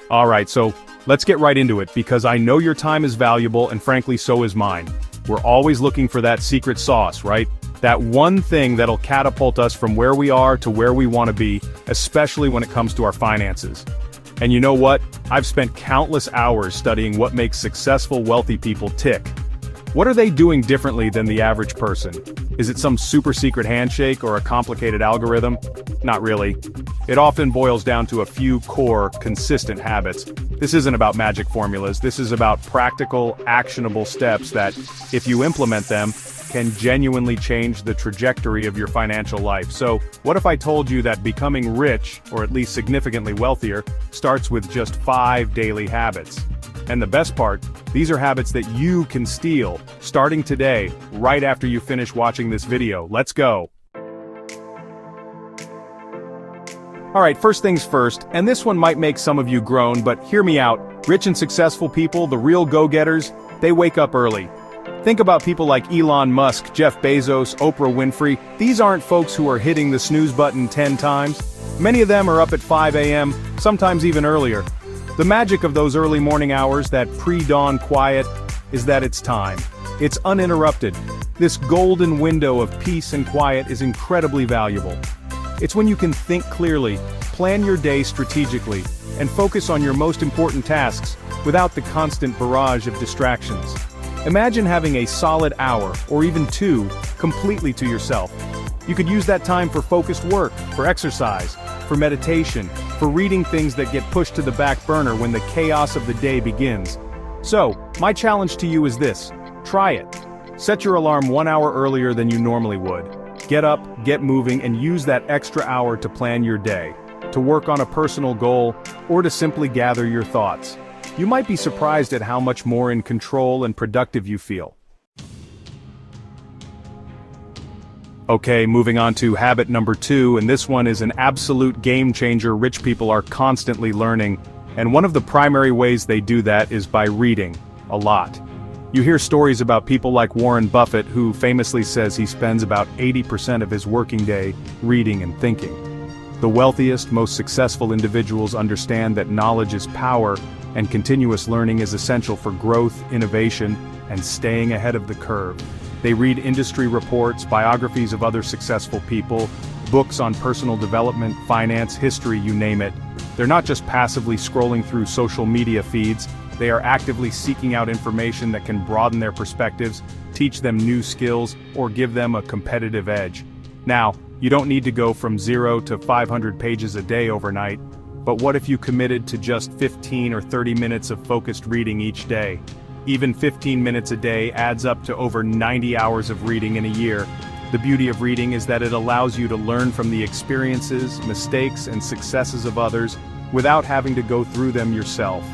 Alright, so let's get right into it because I know your time is valuable and frankly so is mine. We're always looking for that secret sauce, right? That one thing that'll catapult us from where we are to where we want to be, especially when it comes to our finances. And you know what? I've spent countless hours studying what makes successful, wealthy people tick. What are they doing differently than the average person? Is it some super secret handshake or a complicated algorithm? Not really. It often boils down to a few core, consistent habits. This isn't about magic formulas, this is about practical, actionable steps that, if you implement them, can genuinely change the trajectory of your financial life. So, what if I told you that becoming rich, or at least significantly wealthier, starts with just 5 daily habits? And the best part, these are habits that you can steal, starting today, right after you finish watching this video. Let's go! Alright, first things first, and this one might make some of you groan, but hear me out. Rich and successful people, the real go-getters, they wake up early. Think about people like Elon Musk, Jeff Bezos, Oprah Winfrey. These aren't folks who are hitting the snooze button 10 times. Many of them are up at 5 a.m., sometimes even earlier. The magic of those early morning hours, that pre-dawn quiet, is that it's time. It's uninterrupted. This golden window of peace and quiet is incredibly valuable. It's when you can think clearly, plan your day strategically, and focus on your most important tasks without the constant barrage of distractions. Imagine having a solid hour, or even 2, completely to yourself. You could use that time for focused work, for exercise, for meditation, for reading things that get pushed to the back burner when the chaos of the day begins. So, my challenge to you is this: try it. Set your alarm 1 hour earlier than you normally would. Get up, get moving, and use that extra hour to plan your day, to work on a personal goal, or to simply gather your thoughts. You might be surprised at how much more in control and productive you feel. Okay, moving on to habit number 2, and this one is an absolute game changer rich people are constantly learning, and one of the primary ways they do that is by reading, a lot. You hear stories about people like Warren Buffett, who famously says he spends about 80% of his working day reading and thinking. The wealthiest, most successful individuals understand that knowledge is power, and continuous learning is essential for growth, innovation, and staying ahead of the curve. They read industry reports, biographies of other successful people, books on personal development, finance, history, you name it. They're not just passively scrolling through social media feeds, they are actively seeking out information that can broaden their perspectives, teach them new skills, or give them a competitive edge. Now, you don't need to go from 0 to 500 pages a day overnight, but what if you committed to just 15 or 30 minutes of focused reading each day? Even 15 minutes a day adds up to over 90 hours of reading in a year. The beauty of reading is that it allows you to learn from the experiences, mistakes, and successes of others without having to go through them yourself.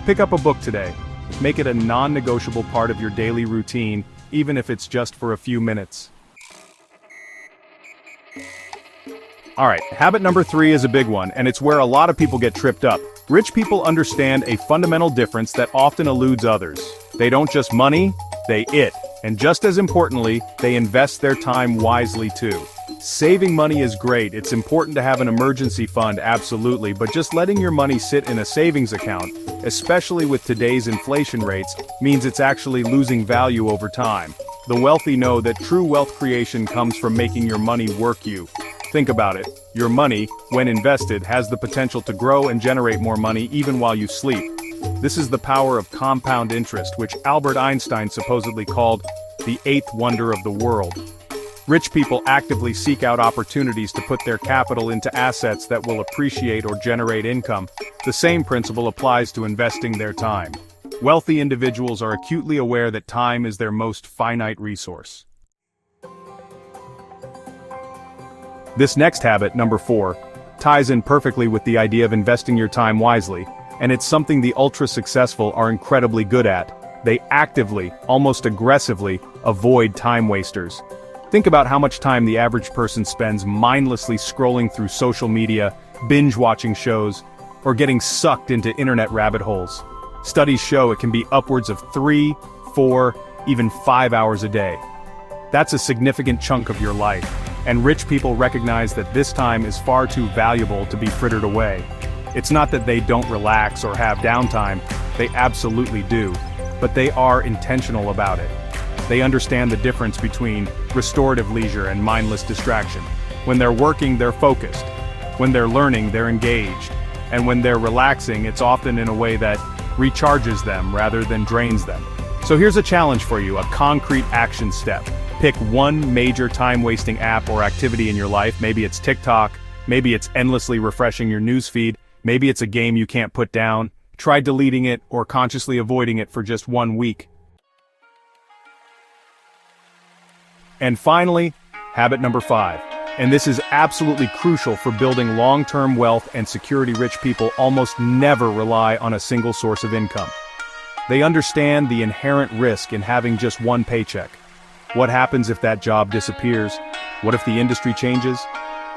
Pick up a book today. Make it a non-negotiable part of your daily routine, even if it's just for a few minutes. Alright, habit number 3 is a big one, and it's where a lot of people get tripped up. Rich people understand a fundamental difference that often eludes others. They don't just money, they it. And just as importantly, they invest their time wisely too. Saving money is great, it's important to have an emergency fund, absolutely, but just letting your money sit in a savings account, especially with today's inflation rates, means it's actually losing value over time. The wealthy know that true wealth creation comes from making your money work you. Think about it. Your money, when invested, has the potential to grow and generate more money even while you sleep. This is the power of compound interest, which Albert Einstein supposedly called the 8th wonder of the world. Rich people actively seek out opportunities to put their capital into assets that will appreciate or generate income. The same principle applies to investing their time. Wealthy individuals are acutely aware that time is their most finite resource. This next habit, number 4, ties in perfectly with the idea of investing your time wisely, and it's something the ultra-successful are incredibly good at. They actively, almost aggressively, avoid time wasters. Think about how much time the average person spends mindlessly scrolling through social media, binge-watching shows, or getting sucked into internet rabbit holes. Studies show it can be upwards of 3, 4, even 5 hours a day. That's a significant chunk of your life, and rich people recognize that this time is far too valuable to be frittered away. It's not that they don't relax or have downtime, they absolutely do, but they are intentional about it. They understand the difference between restorative leisure and mindless distraction. When they're working, they're focused. When they're learning, they're engaged. And when they're relaxing, it's often in a way that recharges them rather than drains them. So here's a challenge for you, a concrete action step. Pick one major time-wasting app or activity in your life. Maybe it's TikTok, maybe it's endlessly refreshing your newsfeed, maybe it's a game you can't put down. Try deleting it or consciously avoiding it for just 1 week. And finally, habit number 5. And this is absolutely crucial for building long-term wealth and security. Rich people almost never rely on a single source of income. They understand the inherent risk in having just one paycheck. What happens if that job disappears? What if the industry changes?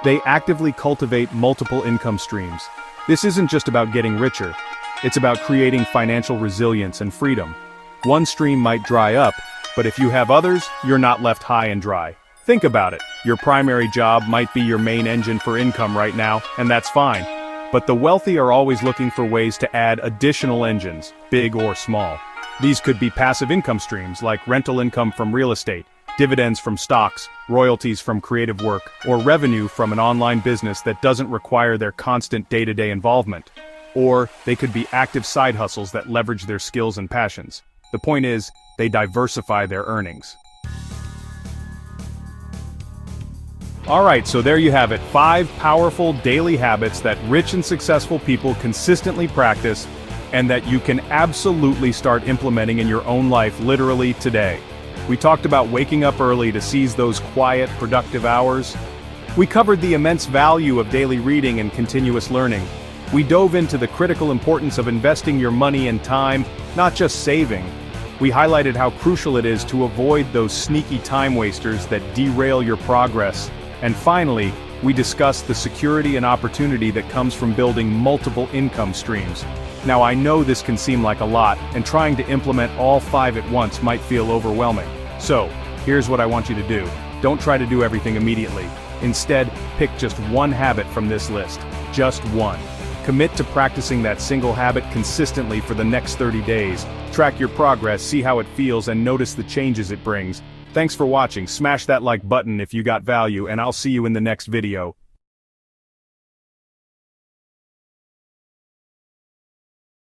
They actively cultivate multiple income streams. This isn't just about getting richer. It's about creating financial resilience and freedom. One stream might dry up, but if you have others, you're not left high and dry. Think about it. Your primary job might be your main engine for income right now, and that's fine. But the wealthy are always looking for ways to add additional engines, big or small. These could be passive income streams like rental income from real estate, dividends from stocks, royalties from creative work, or revenue from an online business that doesn't require their constant day-to-day involvement. Or they could be active side hustles that leverage their skills and passions. The point is, they diversify their earnings. Alright, so there you have it, 5 powerful daily habits that rich and successful people consistently practice and that you can absolutely start implementing in your own life literally today. We talked about waking up early to seize those quiet, productive hours. We covered the immense value of daily reading and continuous learning. We dove into the critical importance of investing your money and time, not just saving. We highlighted how crucial it is to avoid those sneaky time wasters that derail your progress. And finally, we discussed the security and opportunity that comes from building multiple income streams. Now I know this can seem like a lot, and trying to implement all 5 at once might feel overwhelming. So, here's what I want you to do. Don't try to do everything immediately. Instead, pick just one habit from this list. Just one. Commit to practicing that single habit consistently for the next 30 days. Track your progress, see how it feels, and notice the changes it brings. Thanks for watching. Smash that like button if you got value, and I'll see you in the next video.